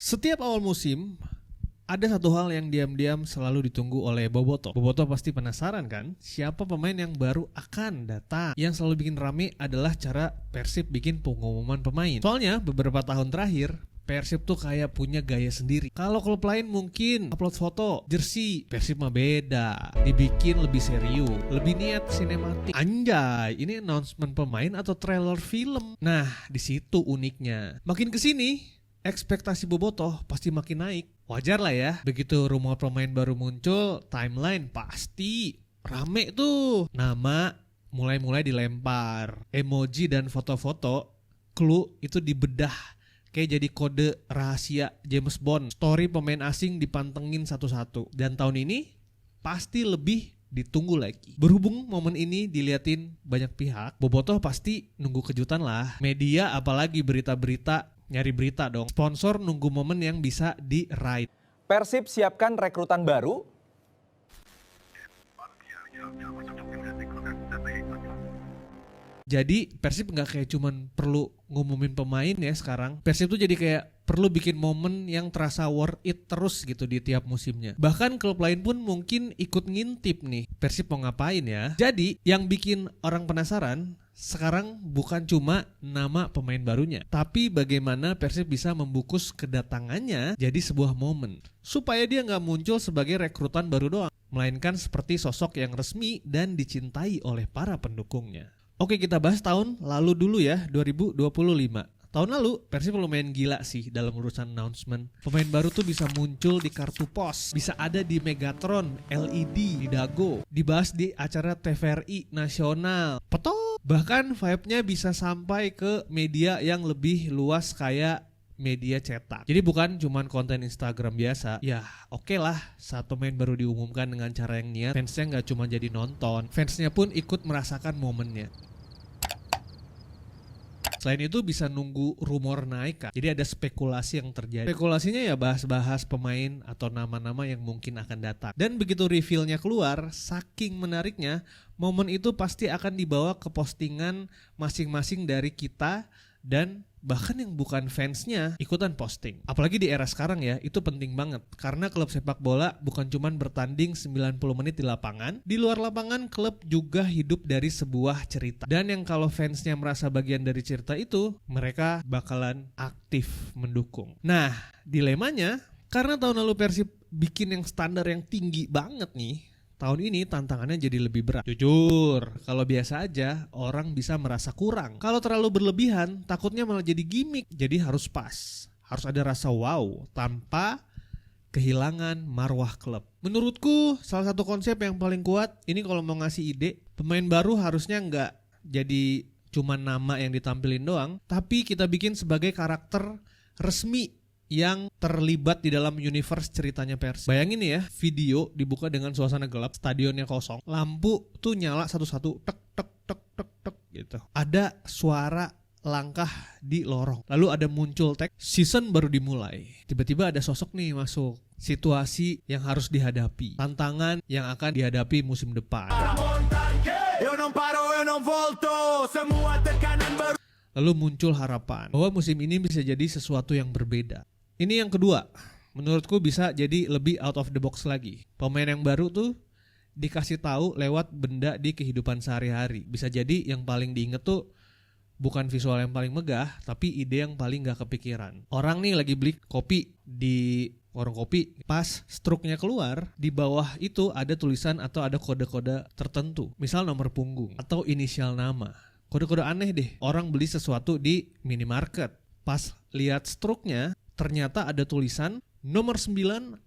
Setiap awal musim, ada satu hal yang diam-diam selalu ditunggu oleh Bobotoh. Bobotoh pasti penasaran kan, siapa pemain yang baru akan datang. Yang selalu bikin rame adalah cara Persib bikin pengumuman pemain. Soalnya beberapa tahun terakhir, Persib tuh kayak punya gaya sendiri. Kalau klub lain mungkin upload foto, jersey, Persib mah beda. Dibikin lebih serius, lebih niat sinematik. Anjay, ini announcement pemain atau trailer film. Nah, di situ uniknya. Makin kesini, ekspektasi Bobotoh pasti makin naik. Wajar lah ya, begitu rumor pemain baru muncul, timeline pasti rame tuh. Nama mulai dilempar, emoji dan foto-foto, clue itu dibedah kayak jadi kode rahasia James Bond. Story pemain asing dipantengin satu-satu. Dan tahun ini pasti lebih ditunggu lagi. Berhubung momen ini diliatin banyak pihak, Bobotoh pasti nunggu kejutan lah. Media apalagi berita-berita nyari berita dong. Sponsor nunggu momen yang bisa di-ride. Persib siapkan rekrutan baru. Jadi Persib gak kayak cuman perlu ngumumin pemain ya sekarang. Persib tuh jadi kayak perlu bikin momen yang terasa worth it terus gitu di tiap musimnya. Bahkan klub lain pun mungkin ikut ngintip nih Persib mau ngapain ya. Jadi yang bikin orang penasaran sekarang bukan cuma nama pemain barunya, tapi bagaimana Persib bisa membungkus kedatangannya jadi sebuah momen. Supaya dia gak muncul sebagai rekrutan baru doang, melainkan seperti sosok yang resmi dan dicintai oleh para pendukungnya. Oke, kita bahas tahun lalu dulu ya, 2025. Tahun lalu Persib lumayan gila sih dalam urusan announcement. Pemain baru tuh bisa muncul di kartu pos, bisa ada di Megatron, LED, di Dago, dibahas di acara TVRI nasional. Petok! Bahkan vibe-nya bisa sampai ke media yang lebih luas kayak media cetak. Jadi bukan cuman konten Instagram biasa. Ya oke lah, saat pemain baru diumumkan dengan cara yang niat, fansnya gak cuma jadi nonton, fansnya pun ikut merasakan momennya. Selain itu bisa nunggu rumor naik kan. Jadi ada spekulasi yang terjadi. Spekulasinya ya bahas-bahas pemain atau nama-nama yang mungkin akan datang. Dan begitu reveal-nya keluar, saking menariknya, momen itu pasti akan dibawa ke postingan masing-masing dari kita dan bahkan yang bukan fansnya ikutan posting. Apalagi di era sekarang ya, itu penting banget. Karena klub sepak bola bukan cuman bertanding 90 menit di lapangan. Di luar lapangan, klub juga hidup dari sebuah cerita. Dan yang kalau fansnya merasa bagian dari cerita itu, mereka bakalan aktif mendukung. Nah, dilemanya, karena tahun lalu Persib bikin yang standar yang tinggi banget nih, tahun ini tantangannya jadi lebih berat. Jujur, kalau biasa aja orang bisa merasa kurang. Kalau terlalu berlebihan, takutnya malah jadi gimmick. Jadi harus pas. Harus ada rasa wow tanpa kehilangan marwah klub. Menurutku salah satu konsep yang paling kuat, ini kalau mau ngasih ide, pemain baru harusnya nggak jadi cuma nama yang ditampilin doang, tapi kita bikin sebagai karakter resmi yang terlibat di dalam universe ceritanya Persib. Bayangin ya, video dibuka dengan suasana gelap, stadionnya kosong, lampu tuh nyala satu-satu, tek tek tek tek tek gitu. Ada suara langkah di lorong. Lalu ada muncul teks, season baru dimulai. Tiba-tiba ada sosok nih masuk. Situasi yang harus dihadapi, tantangan yang akan dihadapi musim depan. Lalu muncul harapan bahwa musim ini bisa jadi sesuatu yang berbeda. Ini yang kedua, menurutku bisa jadi lebih out of the box lagi. Pemain yang baru tuh dikasih tahu lewat benda di kehidupan sehari-hari. Bisa jadi yang paling diinget tuh bukan visual yang paling megah, tapi ide yang paling gak kepikiran. Orang nih lagi beli kopi di warung kopi, pas struknya keluar, di bawah itu ada tulisan atau ada kode-kode tertentu. Misal nomor punggung atau inisial nama. Kode-kode aneh deh. Orang beli sesuatu di minimarket, pas lihat struknya, ternyata ada tulisan nomor 9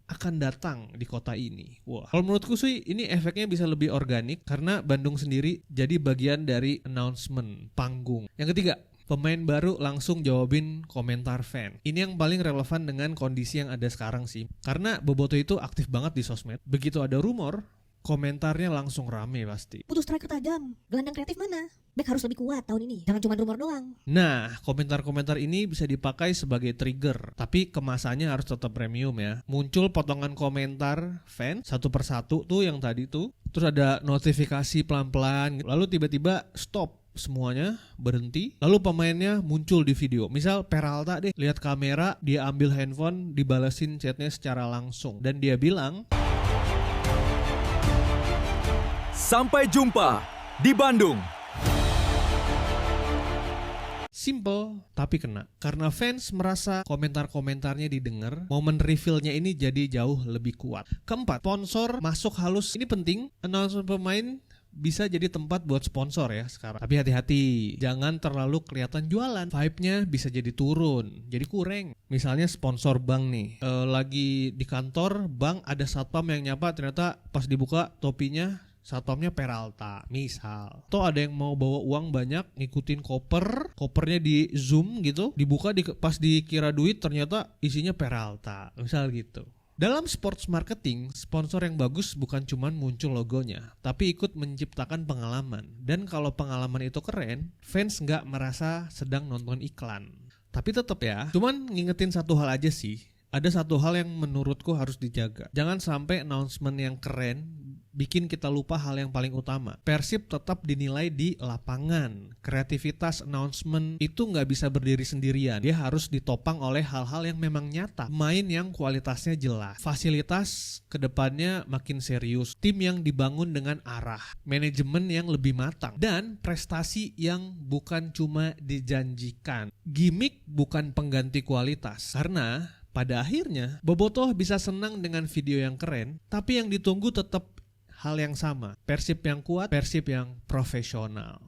akan datang di kota ini. Wah, kalau menurutku sih ini efeknya bisa lebih organik karena Bandung sendiri jadi bagian dari announcement panggung. Yang ketiga, pemain baru langsung jawabin komentar fan. Ini yang paling relevan dengan kondisi yang ada sekarang sih. Karena Bobotoh itu aktif banget di sosmed. Begitu ada rumor, komentarnya langsung rame pasti. Butuh striker tajam, gelandang kreatif mana? Bek harus lebih kuat tahun ini, jangan cuma rumor doang. Nah, komentar-komentar ini bisa dipakai sebagai trigger, tapi kemasannya harus tetap premium ya. Muncul potongan komentar fan satu persatu tuh yang tadi tuh, terus ada notifikasi pelan-pelan, lalu tiba-tiba stop. semuanya berhenti, lalu pemainnya muncul di video. Misal Peralta deh, lihat kamera, dia ambil handphone, dibalesin chatnya secara langsung, dan dia bilang, Sampai jumpa di Bandung. simple tapi kena. Karena fans merasa komentar-komentarnya didengar, momen reveal-nya ini jadi jauh lebih kuat. Keempat, sponsor masuk halus. Ini penting, announcement pemain bisa jadi tempat buat sponsor ya sekarang. Tapi hati-hati, jangan terlalu kelihatan jualan. Vibe-nya bisa jadi turun, jadi kurang. Misalnya sponsor bank nih, lagi di kantor bank ada satpam yang nyapa, ternyata pas dibuka topinya satpamnya Peralta misal. Atau ada yang mau bawa uang banyak, ngikutin kopernya di zoom gitu, dibuka pas dikira duit ternyata isinya Peralta misal gitu. Dalam sports marketing, sponsor yang bagus bukan cuma muncul logonya, tapi ikut menciptakan pengalaman. Dan kalau pengalaman itu keren, fans nggak merasa sedang nonton iklan. Tapi tetap ya, cuman ngingetin satu hal aja sih. Ada satu hal yang menurutku harus dijaga. Jangan sampai announcement yang keren bikin kita lupa hal yang paling utama. Persib tetap dinilai di lapangan. Kreativitas announcement itu nggak bisa berdiri sendirian. Dia harus ditopang oleh hal-hal yang memang nyata. Main yang kualitasnya jelas. Fasilitas kedepannya makin serius. Tim yang dibangun dengan arah. Manajemen yang lebih matang. Dan prestasi yang bukan cuma dijanjikan. Gimik bukan pengganti kualitas. Karena pada akhirnya, Bobotoh bisa senang dengan video yang keren, tapi yang ditunggu tetap hal yang sama. Persib yang kuat, Persib yang profesional.